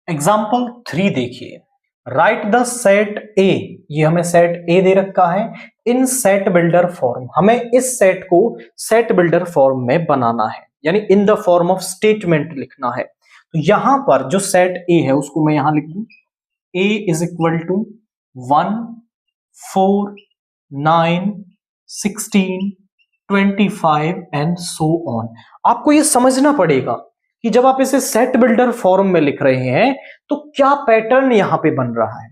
Example 3 देखिए, right the set ए, ये हमें सेट ए दे रखा है इन सेट बिल्डर फॉर्म, हमें इस सेट को सेट बिल्डर फॉर्म में बनाना है, यानी in the form of statement लिखना है। तो यहां पर जो सेट ए है उसको मैं यहां लिख दूं, A is equal to 1 4 9 16 25 and so on. आपको ये समझना पड़ेगा कि जब आप इसे सेट बिल्डर फॉर्म में लिख रहे हैं तो क्या पैटर्न यहां पे बन रहा है।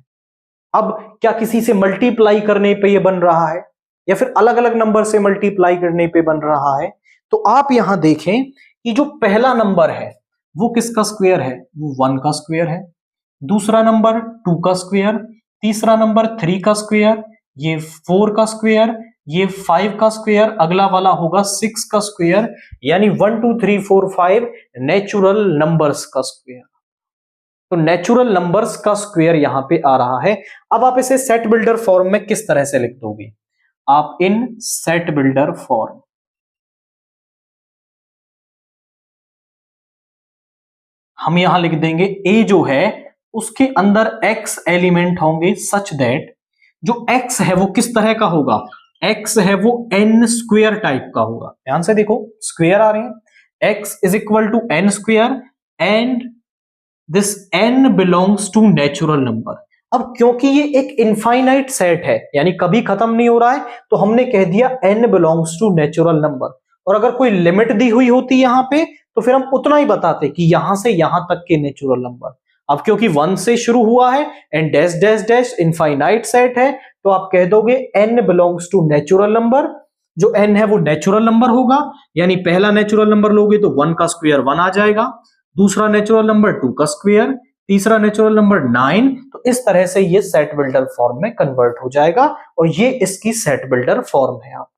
अब क्या किसी से मल्टीप्लाई करने पे ये बन रहा है या फिर अलग अलग नंबर से मल्टीप्लाई करने पे बन रहा है। तो आप यहां देखें कि जो पहला नंबर है वो किसका स्क्वायर है, वो 1 का स्क्वायर है। दूसरा नंबर 2 का स्क्वायर, तीसरा नंबर 3 का स्क्वायर, ये 4 का स्क्वायर, ये 5 का स्क्वायर, अगला वाला होगा 6 का स्क्वायर, यानी 1 2 3 4 5 नेचुरल नंबर्स का स्क्वायर। तो नेचुरल नंबर्स का स्क्वायर यहां पे आ रहा है। अब आप इसे सेट बिल्डर फॉर्म में किस तरह से लिख दोगे, आप इन सेट बिल्डर फॉर्म, हम यहां लिख देंगे ए जो है उसके अंदर x एलिमेंट होंगे सच दैट जो x है वो किस तरह का होगा, x है वो n स्क्वायर टाइप का होगा। ध्यान से देखो स्क्वायर आ रहे हैं, x is equal to n square and this n belongs to natural number. अब क्योंकि ये एक इनफाइनाइट सेट है यानी कभी खत्म नहीं हो रहा है, तो हमने कह दिया n belongs to natural number. और अगर कोई लिमिट दी हुई होती यहां पे तो फिर हम उतना ही बताते कि यहां से यहां तक के नेचुरल नंबर। अब क्योंकि 1 से शुरू हुआ है and dash dash dash infinite set है, तो आप कह दोगे n belongs to natural number. जो n है वो नेचुरल नंबर होगा, यानी पहला नेचुरल नंबर लोगे तो 1 का स्क्वायर 1 आ जाएगा, दूसरा नेचुरल नंबर 2 का स्क्वायर, तीसरा नेचुरल नंबर 9। तो इस तरह से ये सेट बिल्डर फॉर्म में कन्वर्ट हो जाएगा और ये इसकी सेट बिल्डर फॉर्म है। आप